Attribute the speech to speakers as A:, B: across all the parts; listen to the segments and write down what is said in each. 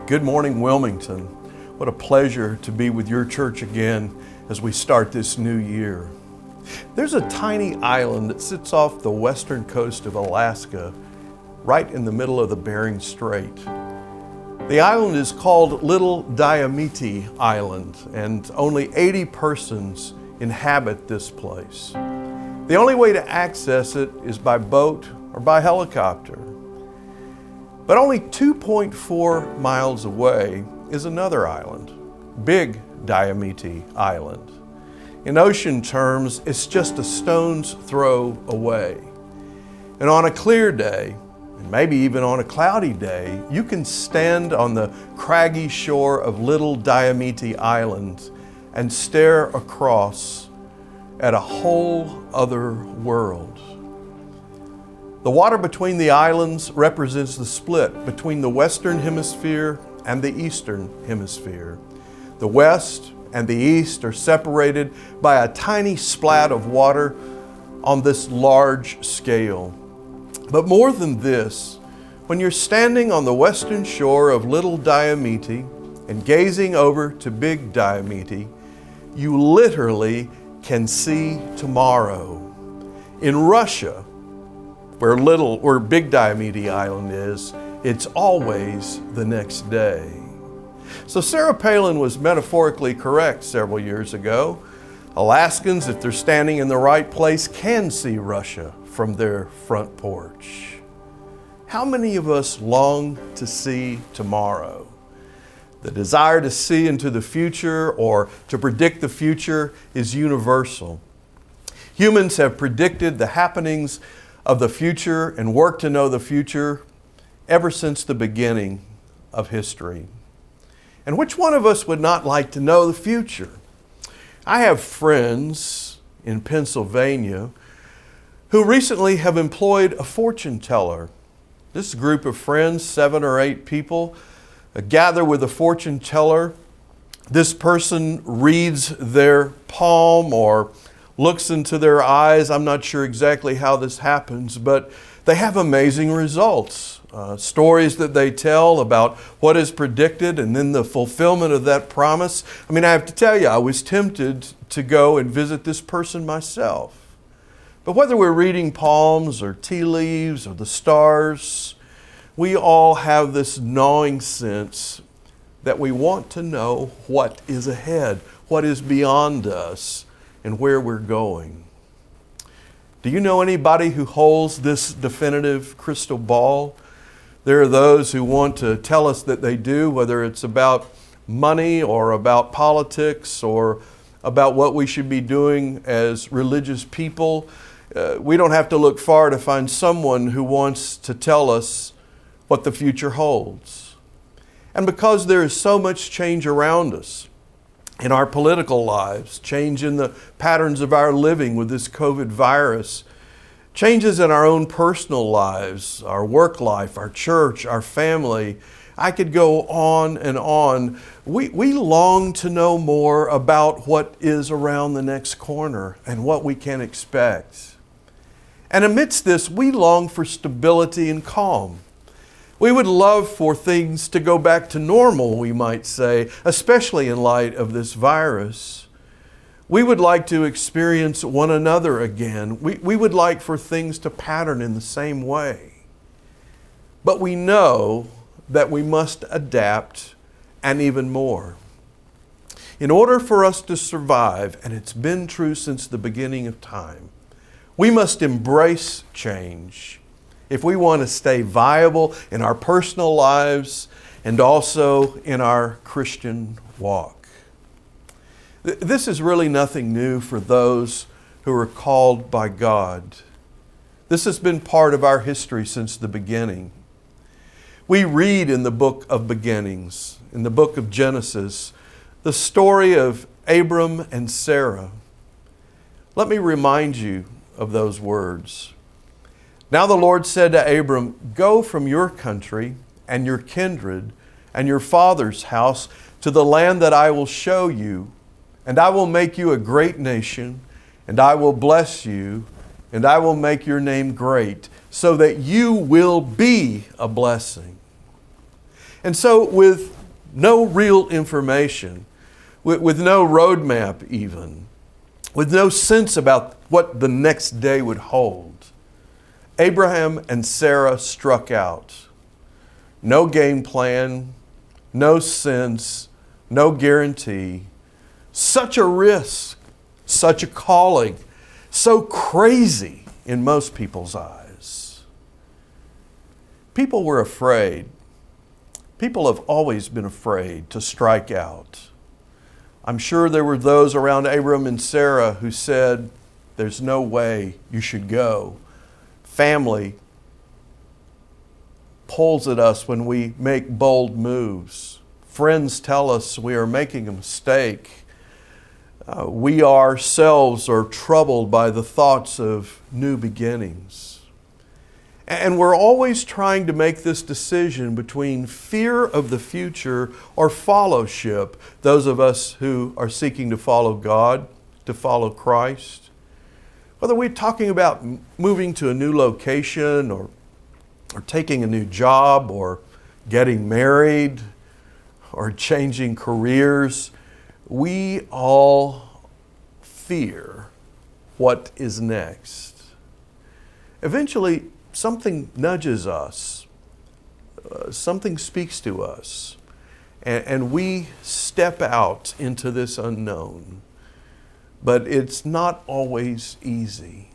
A: Good morning, Wilmington. What a pleasure to be with your church again as we start this new year. There's a tiny island that sits off the western coast of Alaska, right in the middle of the Bering Strait. The island is called Little Diomede Island, and only 80 persons inhabit this place. The only way to access it is by boat or by helicopter. But only 2.4 miles away is another island, Big Diomede Island. In ocean terms, it's just a stone's throw away. And on a clear day, and maybe even on a cloudy day, you can stand on the craggy shore of Little Diomede Island and stare across at a whole other world. The water between the islands represents the split between the Western Hemisphere and the Eastern Hemisphere. The West and the East are separated by a tiny splat of water on this large scale. But more than this, when you're standing on the western shore of Little Diomede and gazing over to Big Diomede, you literally can see tomorrow. In Russia, where Big Diomede Island is, it's always the next day. So Sarah Palin was metaphorically correct several years ago. Alaskans, if they're standing in the right place, can see Russia from their front porch. How many of us long to see tomorrow? The desire to see into the future or to predict the future is universal. Humans have predicted the happenings of the future and worked to know the future ever since the beginning of history. And which one of us would not like to know the future? I have friends in Pennsylvania who recently have employed a fortune teller. This group of friends, 7 or 8 people, gather with a fortune teller. This person reads their palm or looks into their eyes. I'm not sure exactly how this happens, but they have amazing results. Stories that they tell about what is predicted and then the fulfillment of that promise. I have to tell you, I was tempted to go and visit this person myself. But whether we're reading palms or tea leaves or the stars, we all have this gnawing sense that we want to know what is ahead, what is beyond us, and where we're going. Do you know anybody who holds this definitive crystal ball? There are those who want to tell us that they do, whether it's about money or about politics or about what we should be doing as religious people. We don't have to look far to find someone who wants to tell us what the future holds. And because there is so much change around us, in our political lives, change in the patterns of our living with this COVID virus, changes in our own personal lives, our work life, our church, our family. I could go on and on. We long to know more about what is around the next corner and what we can expect. And amidst this, we long for stability and calm. We would love for things to go back to normal, we might say, especially in light of this virus. We would like to experience one another again. We would like for things to pattern in the same way. But we know that we must adapt and even more. In order for us to survive, and it's been true since the beginning of time, we must embrace change if we want to stay viable in our personal lives and also in our Christian walk. This is really nothing new for those who are called by God. This has been part of our history since the beginning. We read in the book of beginnings, in the book of Genesis, the story of Abram and Sarah. Let me remind you of those words. Now the Lord said to Abram, "Go from your country and your kindred and your father's house to the land that I will show you, and I will make you a great nation, and I will bless you, and I will make your name great, so that you will be a blessing." And so with no real information, with no roadmap even, with no sense about what the next day would hold. Abraham and Sarah struck out. No game plan, no sense, no guarantee. Such a risk, such a calling, so crazy in most people's eyes. People were afraid. People have always been afraid to strike out. I'm sure there were those around Abram and Sarah who said, "There's no way you should go." Family pulls at us when we make bold moves. Friends tell us we are making a mistake. We ourselves are troubled by the thoughts of new beginnings. And we're always trying to make this decision between fear of the future or fellowship, those of us who are seeking to follow God, to follow Christ. Whether we're talking about moving to a new location or taking a new job or getting married or changing careers, we all fear what is next. Eventually, something nudges us, something speaks to us, and we step out into this unknown. But it's not always easy.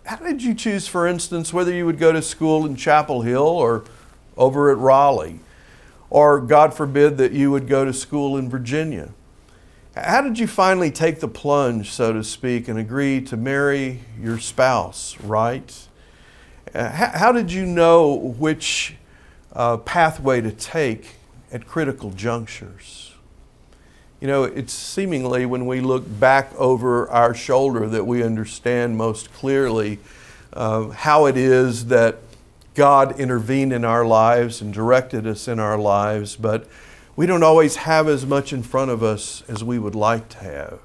A: How did you choose, for instance, whether you would go to school in Chapel Hill or over at Raleigh? Or, God forbid, that you would go to school in Virginia? How did you finally take the plunge, so to speak, and agree to marry your spouse, right? How did you know which pathway to take at critical junctures? You know, it's seemingly when we look back over our shoulder that we understand most clearly how it is that God intervened in our lives and directed us in our lives, but we don't always have as much in front of us as we would like to have.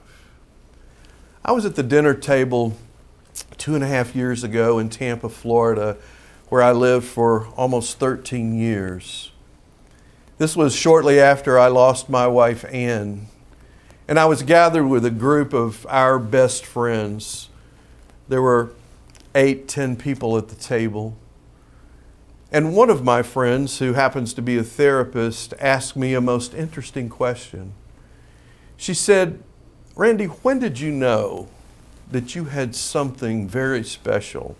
A: I was at the dinner table 2.5 years ago in Tampa, Florida, where I lived for almost 13 years. This was shortly after I lost my wife, Ann, and I was gathered with a group of our best friends. There were 8-10 people at the table. And one of my friends, who happens to be a therapist, asked me a most interesting question. She said, "Randy, when did you know that you had something very special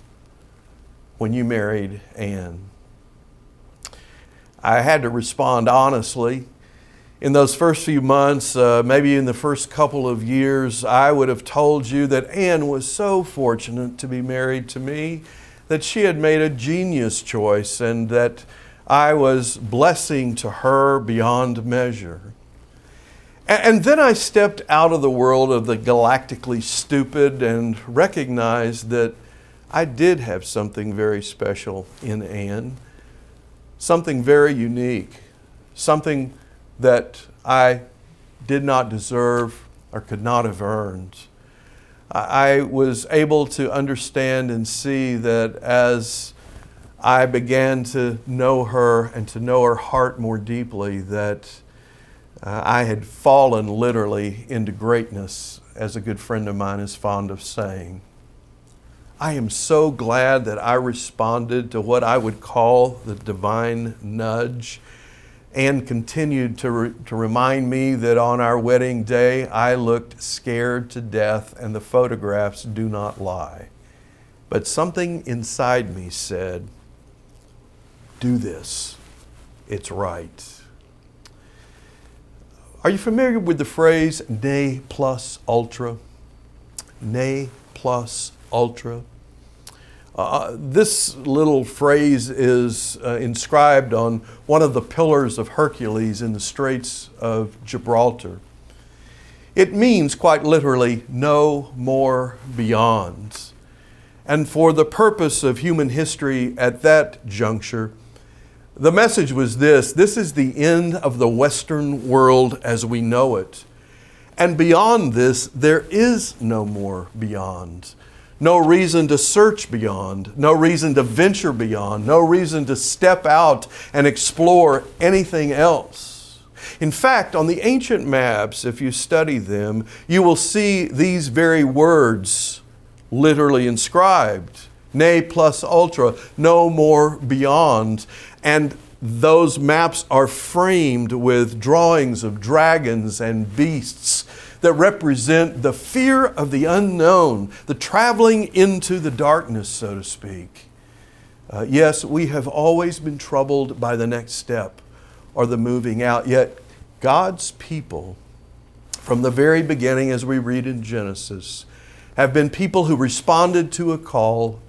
A: when you married Ann?" I had to respond honestly. In those first few months, maybe in the first couple of years, I would have told you that Ann was so fortunate to be married to me, that she had made a genius choice and that I was blessing to her beyond measure. And then I stepped out of the world of the galactically stupid and recognized that I did have something very special in Ann, something very unique, something that I did not deserve or could not have earned. I was able to understand and see that as I began to know her and to know her heart more deeply, that I had fallen literally into greatness, as a good friend of mine is fond of saying. I am so glad that I responded to what I would call the divine nudge, and continued to remind me that on our wedding day, I looked scared to death, and the photographs do not lie. But something inside me said, "Do this. It's right." Are you familiar with the phrase ne plus ultra? Ne plus ultra. This little phrase is inscribed on one of the pillars of Hercules in the Straits of Gibraltar. It means quite literally, no more beyond. And for the purpose of human history at that juncture, the message was this: this is the end of the Western world as we know it. And beyond this, there is no more beyond. no reason to search beyond, no reason to venture beyond, no reason to step out and explore anything else. In fact, on the ancient maps, if you study them, you will see these very words literally inscribed. Ne plus ultra, no more beyond. And those maps are framed with drawings of dragons and beasts that represent the fear of the unknown, the traveling into the darkness, so to speak. Yes, we have always been troubled by the next step or the moving out, yet God's people, from the very beginning, as we read in Genesis, have been people who responded to a call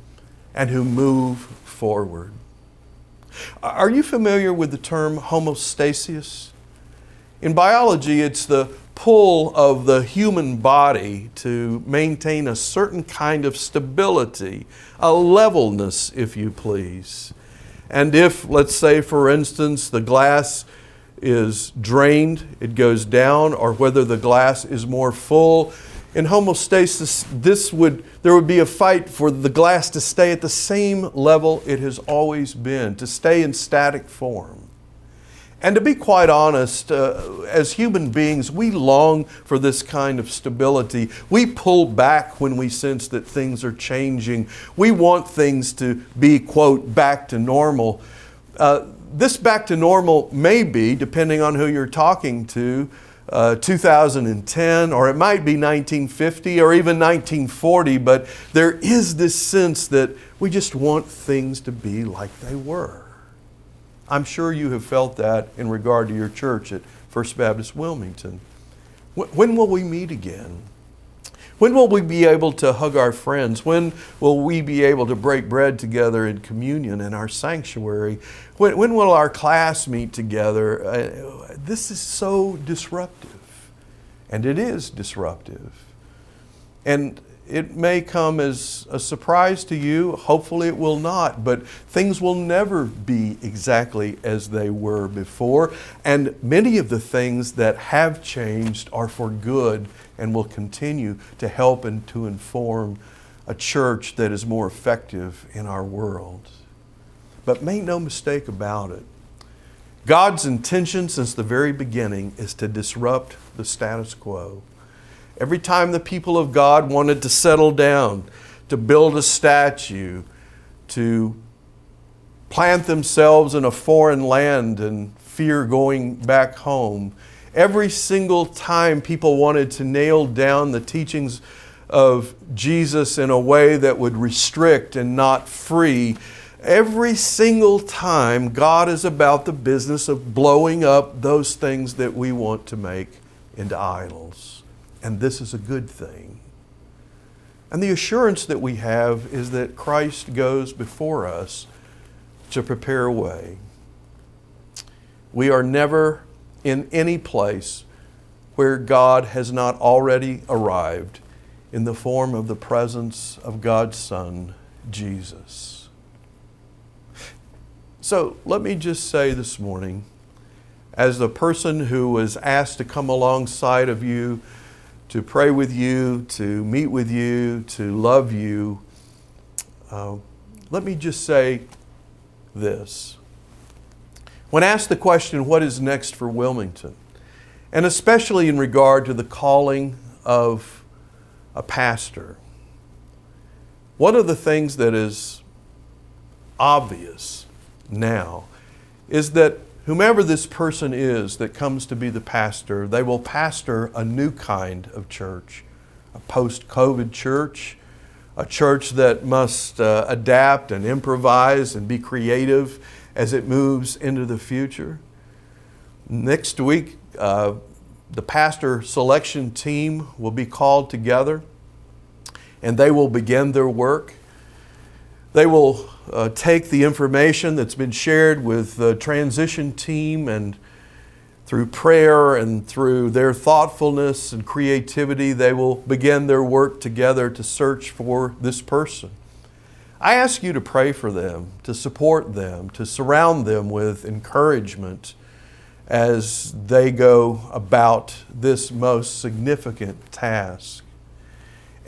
A: and who move forward. Are you familiar with the term homostasis? In biology, it's the pull of the human body to maintain a certain kind of stability, a levelness, if you please. And if, let's say, for instance, the glass is drained, it goes down, or whether the glass is more full, in homostasis, there would be a fight for the glass to stay at the same level it has always been, to stay in static form. And to be quite honest, as human beings, we long for this kind of stability. We pull back when we sense that things are changing. We want things to be, quote, back to normal. This back to normal may be, depending on who you're talking to, 2010, or it might be 1950 or even 1940, but there is this sense that we just want things to be like they were. I'm sure you have felt that in regard to your church at First Baptist Wilmington. When will we meet again? When will we be able to hug our friends? When will we be able to break bread together in communion in our sanctuary? When will our class meet together? This is so disruptive, and it is disruptive. And it may come as a surprise to you. Hopefully it will not, but things will never be exactly as they were before. And many of the things that have changed are for good and will continue to help and to inform a church that is more effective in our world. But make no mistake about it, God's intention since the very beginning is to disrupt the status quo. Every time the people of God wanted to settle down, to build a statue, to plant themselves in a foreign land and fear going back home, every single time people wanted to nail down the teachings of Jesus in a way that would restrict and not free, every single time God is about the business of blowing up those things that we want to make into idols. And this is a good thing. And the assurance that we have is that Christ goes before us to prepare a way. We are never in any place where God has not already arrived in the form of the presence of God's Son, Jesus. So let me just say this morning, as the person who was asked to come alongside of you, to pray with you, to meet with you, to love you, let me just say this. When asked the question, what is next for Wilmington? And especially in regard to the calling of a pastor, one of the things that is obvious now is that whomever this person is that comes to be the pastor, they will pastor a new kind of church, a post-COVID church, a church that must adapt and improvise and be creative as it moves into the future. Next week, the pastor selection team will be called together and they will begin their work. They will take the information that's been shared with the transition team, and through prayer and through their thoughtfulness and creativity, they will begin their work together to search for this person. I ask you to pray for them, to support them, to surround them with encouragement as they go about this most significant task.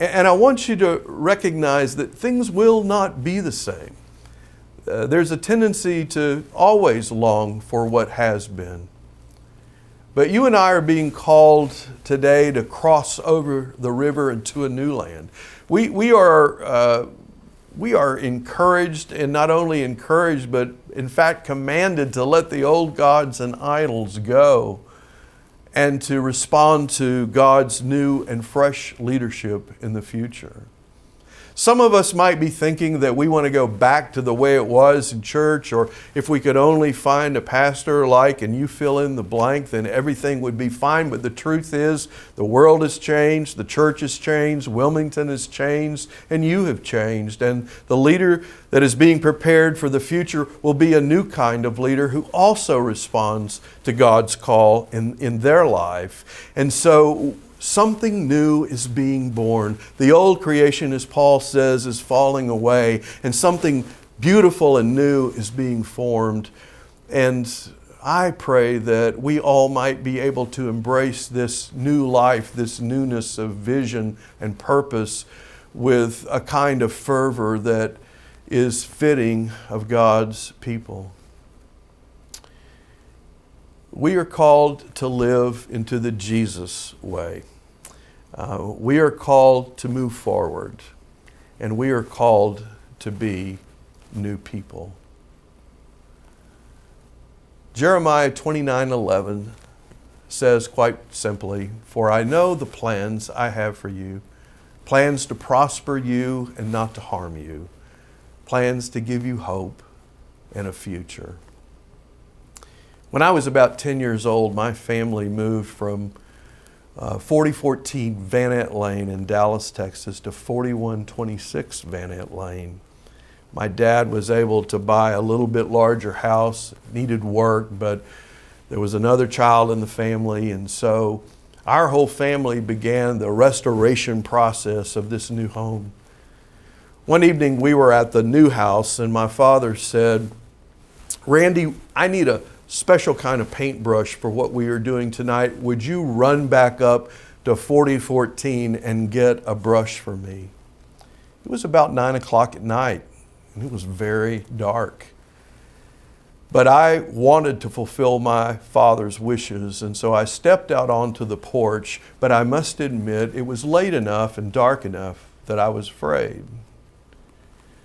A: And I want you to recognize that things will not be the same. There's a tendency to always long for what has been. But you and I are being called today to cross over the river into a new land. We are encouraged, and not only encouraged, but in fact commanded to let the old gods and idols go and to respond to God's new and fresh leadership in the future. Some of us might be thinking that we want to go back to the way it was in church, or if we could only find a pastor like, and you fill in the blank, then everything would be fine. But the truth is, the world has changed, the church has changed, Wilmington has changed, and you have changed. And the leader that is being prepared for the future will be a new kind of leader who also responds to God's call in their life. And so, something new is being born. The old creation, as Paul says, is falling away, and something beautiful and new is being formed. And I pray that we all might be able to embrace this new life, this newness of vision and purpose with a kind of fervor that is fitting of God's people. We are called to live into the Jesus way. We are called to move forward, and we are called to be new people. Jeremiah 29:11 says quite simply, "For I know the plans I have for you, plans to prosper you and not to harm you, plans to give you hope and a future." When I was about 10 years old, my family moved from 4014 Van Nant Lane in Dallas, Texas to 4126 Van Nant Lane. My dad was able to buy a little bit larger house, needed work, but there was another child in the family, and so our whole family began the restoration process of this new home. One evening we were at the new house, and my father said, "Randy, I need a special kind of paintbrush for what we are doing tonight. Would you run back up to 4014 and get a brush for me?" It was about 9 o'clock at night, and it was very dark. But I wanted to fulfill my father's wishes, and so I stepped out onto the porch, but I must admit it was late enough and dark enough that I was afraid.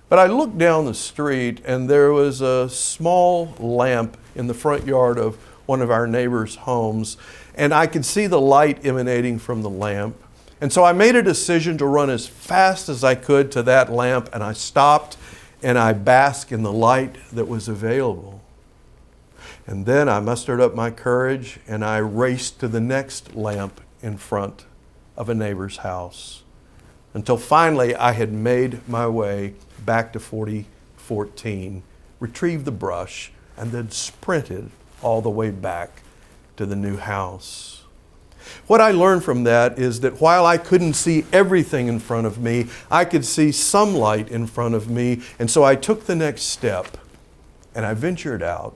A: But I looked down the street, and there was a small lamp in the front yard of one of our neighbors' homes, and I could see the light emanating from the lamp. And so I made a decision to run as fast as I could to that lamp, and I stopped and I basked in the light that was available. And then I mustered up my courage and I raced to the next lamp in front of a neighbor's house, until finally I had made my way back to 4014, retrieved the brush, and then sprinted all the way back to the new house. What I learned from that is that while I couldn't see everything in front of me, I could see some light in front of me, and so I took the next step and I ventured out,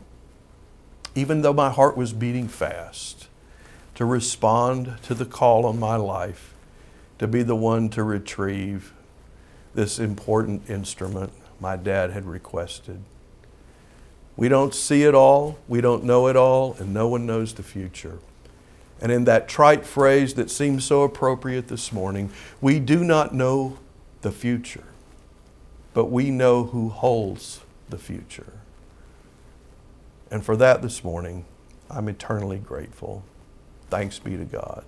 A: even though my heart was beating fast, to respond to the call on my life, to be the one to retrieve this important instrument my dad had requested. We don't see it all, we don't know it all, and no one knows the future. And in that trite phrase that seems so appropriate this morning, we do not know the future, but we know who holds the future. And for that this morning, I'm eternally grateful. Thanks be to God.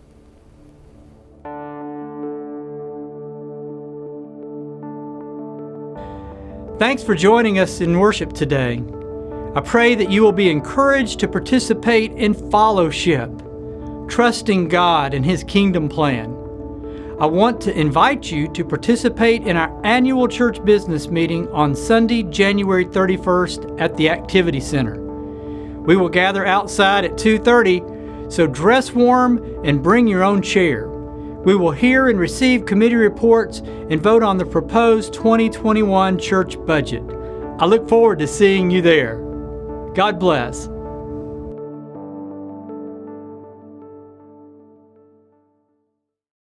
B: Thanks for joining us in worship today. I pray that you will be encouraged to participate in fellowship, trusting God and His kingdom plan. I want to invite you to participate in our annual church business meeting on Sunday, January 31st at the Activity Center. We will gather outside at 2:30, so dress warm and bring your own chair. We will hear and receive committee reports and vote on the proposed 2021 church budget. I look forward to seeing you there. God bless.